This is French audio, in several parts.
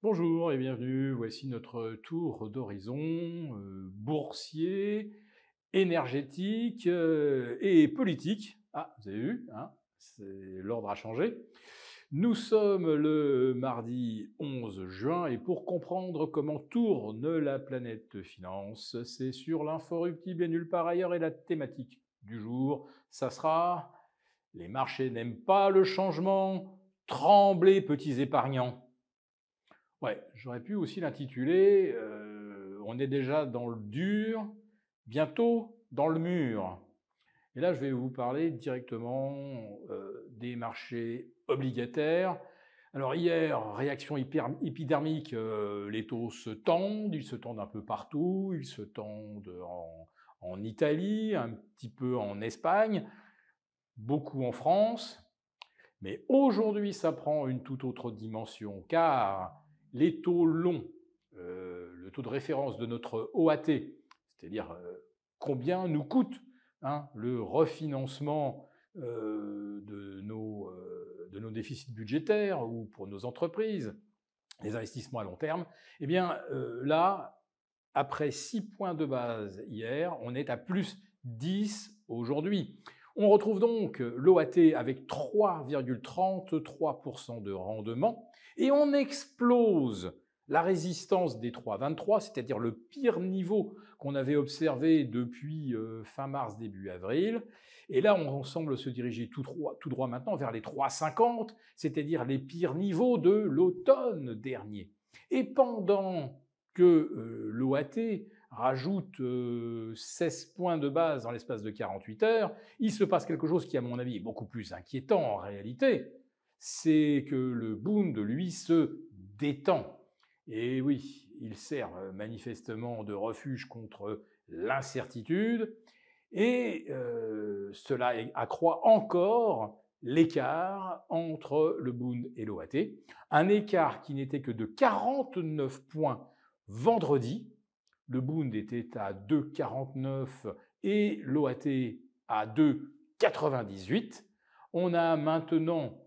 Bonjour et bienvenue, voici notre tour d'horizon boursier, énergétique et politique. Ah, vous avez vu, hein, l'ordre a changé. Nous sommes le mardi 11 juin et pour comprendre comment tourne la planète finance, c'est sur l'inforruptible et nulle part ailleurs et la thématique du jour, ça sera les marchés n'aiment pas le changement, tremblez petits épargnants. Ouais, j'aurais pu aussi l'intituler On est déjà dans le dur, bientôt dans le mur. Et là, je vais vous parler directement des marchés obligataires. Alors hier, réaction épidermique, les taux se tendent, ils se tendent un peu partout, ils se tendent en Italie, un petit peu en Espagne, beaucoup en France. Mais aujourd'hui, ça prend une toute autre dimension, car les taux longs, le taux de référence de notre OAT, c'est-à-dire combien nous coûte le refinancement de nos déficits budgétaires ou pour nos entreprises, les investissements à long terme, eh bien là, après 6 points de base hier, on est à plus 10 aujourd'hui. On retrouve donc l'OAT avec 3,33% de rendement et on explose la résistance des 3,23, c'est-à-dire le pire niveau qu'on avait observé depuis fin mars, début avril. Et là, on semble se diriger tout droit maintenant vers les 3,50, c'est-à-dire les pires niveaux de l'automne dernier. Et pendant que l'OAT rajoute 16 points de base dans l'espace de 48 heures, il se passe quelque chose qui, à mon avis, est beaucoup plus inquiétant en réalité. C'est que le Bund, lui, se détend. Et oui, il sert manifestement de refuge contre l'incertitude. Et cela accroît encore l'écart entre le Bund et l'OAT. Un écart qui n'était que de 49 points vendredi. Le Bund était à 2,49 et l'OAT à 2,98. On a maintenant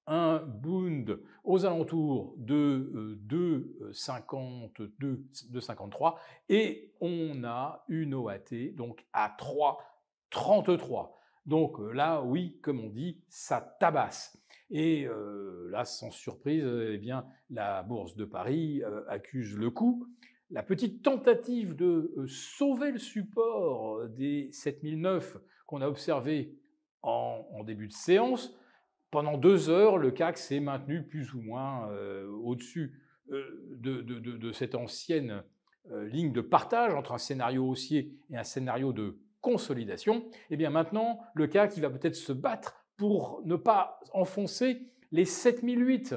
un Bund aux alentours de 2,50, 2,53 et on a une OAT donc à 3,33. Donc là, oui, comme on dit, ça tabasse. Et là, sans surprise, eh bien, la bourse de Paris accuse le coup. La petite tentative de sauver le support des 7009 qu'on a observé en début de séance, pendant 2 heures, le CAC s'est maintenu plus ou moins au-dessus de cette ancienne ligne de partage entre un scénario haussier et un scénario de consolidation. Et bien maintenant, le CAC il va peut-être se battre pour ne pas enfoncer les 7008.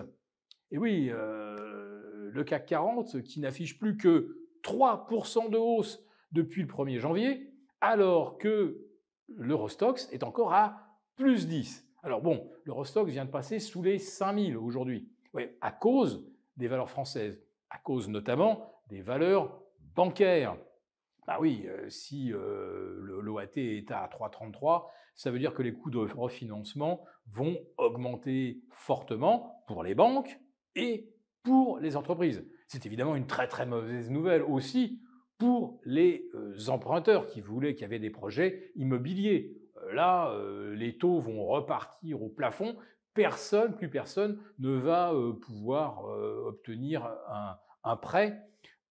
Et oui, le CAC 40 qui n'affiche plus que 3% de hausse depuis le 1er janvier, alors que l'Eurostoxx est encore à plus 10. Alors bon, l'Eurostoxx vient de passer sous les 5000 aujourd'hui, oui, à cause des valeurs françaises, à cause notamment des valeurs bancaires. Bah oui, si l'OAT est à 3,33, ça veut dire que les coûts de refinancement vont augmenter fortement pour les banques et pour les entreprises. C'est évidemment une très très mauvaise nouvelle aussi pour les emprunteurs qui avaient des projets immobiliers. Là, les taux vont repartir au plafond. Plus personne ne va pouvoir obtenir un prêt,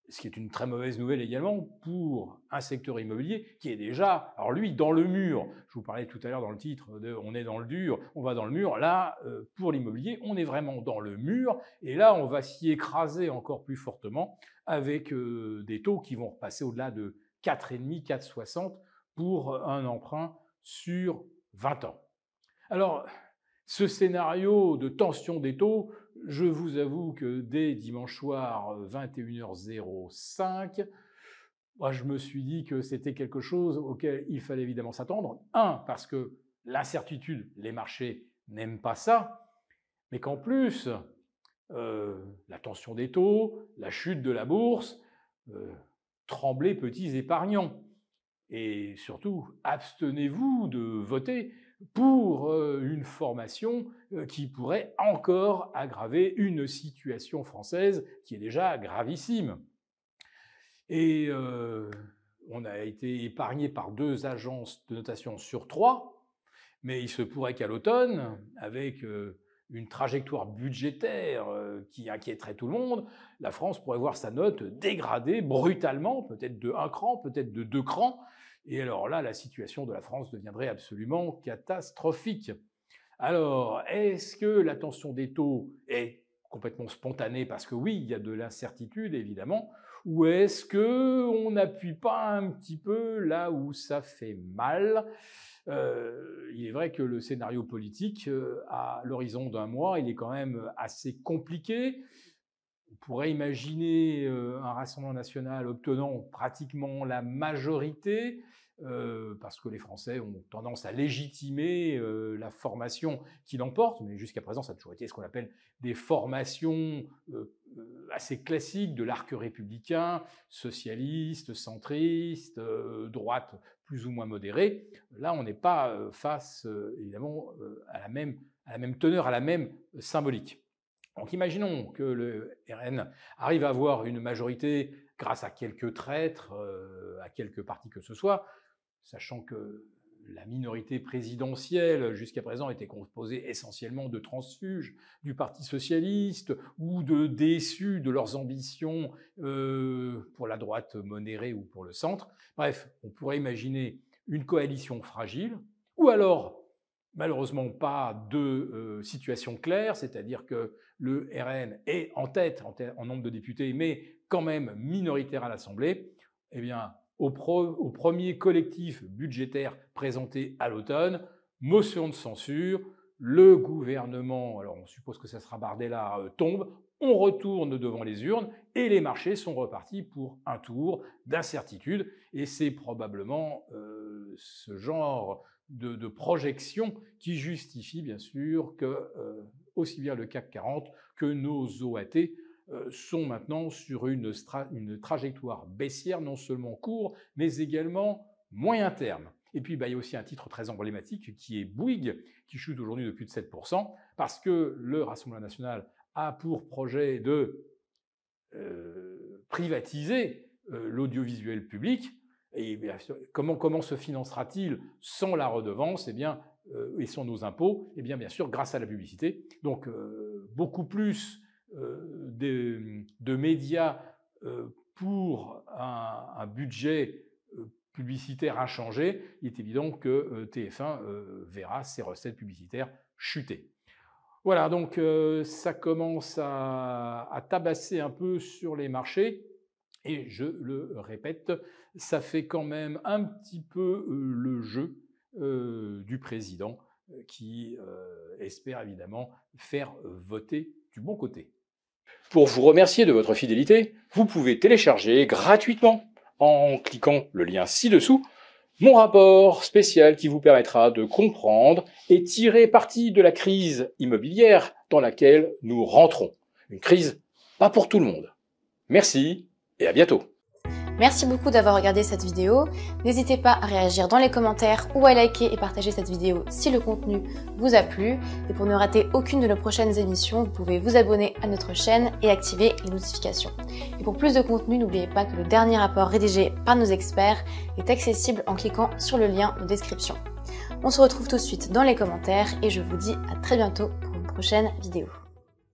ce qui est une très mauvaise nouvelle également pour un secteur immobilier qui est déjà, alors lui, dans le mur. Je vous parlais tout à l'heure dans le titre de On est dans le dur, on va dans le mur. Là, pour l'immobilier, on est vraiment dans le mur. Et là, on va s'y écraser encore plus fortement avec des taux qui vont repasser au-delà de 4,5, 4,60 pour un emprunt sur 20 ans. Alors, ce scénario de tension des taux, je vous avoue que dès dimanche soir, 21h05, moi, je me suis dit que c'était quelque chose auquel il fallait évidemment s'attendre. Un, parce que l'incertitude, les marchés n'aiment pas ça, mais qu'en plus, la tension des taux, la chute de la bourse, tremblez petits épargnants. Et surtout, abstenez-vous de voter pour une formation qui pourrait encore aggraver une situation française qui est déjà gravissime. Et on a été épargné par 2 agences de notation sur 3, mais il se pourrait qu'à l'automne, avec une trajectoire budgétaire qui inquiéterait tout le monde, la France pourrait voir sa note dégradée brutalement, peut-être de 1 cran, peut-être de 2 crans, et alors là, la situation de la France deviendrait absolument catastrophique. Alors, est-ce que la tension des taux est complètement spontanée parce que oui, il y a de l'incertitude évidemment, ou est-ce qu'on n'appuie pas un petit peu là où ça fait mal? Il est vrai que le scénario politique, à l'horizon d'1 mois, il est quand même assez compliqué. On pourrait imaginer un Rassemblement national obtenant pratiquement la majorité, parce que les Français ont tendance à légitimer la formation qui l'emporte, mais jusqu'à présent, ça a toujours été ce qu'on appelle des formations assez classiques de l'arc républicain, socialiste, centriste, droite plus ou moins modérée. Là, on n'est pas face, évidemment, à la même teneur, à la même symbolique. Donc imaginons que le RN arrive à avoir une majorité grâce à quelques traîtres, à quelques partis que ce soit, sachant que la minorité présidentielle jusqu'à présent était composée essentiellement de transfuges du Parti socialiste ou de déçus de leurs ambitions pour la droite modérée ou pour le centre. Bref, on pourrait imaginer une coalition fragile, ou alors malheureusement pas de situation claire, c'est-à-dire que le RN est en tête en nombre de députés, mais quand même minoritaire à l'Assemblée. Eh bien, au premier collectif budgétaire présenté à l'automne, motion de censure, le gouvernement, alors on suppose que ça sera Bardella, tombe, on retourne devant les urnes et les marchés sont repartis pour un tour d'incertitude. Et c'est probablement ce genre de projection qui justifie bien sûr que aussi bien le CAC 40 que nos OAT sont maintenant sur une trajectoire baissière, non seulement court, mais également moyen terme. Et puis, il y a aussi un titre très emblématique qui est Bouygues, qui chute aujourd'hui de plus de 7%, parce que le Rassemblement national a pour projet de privatiser l'audiovisuel public. Et bien sûr, comment se financera-t-il sans la redevance et sans nos impôts? Eh bien sûr, grâce à la publicité. Donc, beaucoup plus de médias pour un budget publicitaire inchangé, il est évident que TF1 verra ses recettes publicitaires chuter. Voilà, donc ça commence à tabasser un peu sur les marchés. Et je le répète, ça fait quand même un petit peu le jeu du président qui espère évidemment faire voter du bon côté. Pour vous remercier de votre fidélité, vous pouvez télécharger gratuitement, en cliquant le lien ci-dessous, mon rapport spécial qui vous permettra de comprendre et tirer parti de la crise immobilière dans laquelle nous rentrons. Une crise pas pour tout le monde. Merci et à bientôt. Merci beaucoup d'avoir regardé cette vidéo. N'hésitez pas à réagir dans les commentaires ou à liker et partager cette vidéo si le contenu vous a plu. Et pour ne rater aucune de nos prochaines émissions, vous pouvez vous abonner à notre chaîne et activer les notifications. Et pour plus de contenu, n'oubliez pas que le dernier rapport rédigé par nos experts est accessible en cliquant sur le lien de description. On se retrouve tout de suite dans les commentaires et je vous dis à très bientôt pour une prochaine vidéo.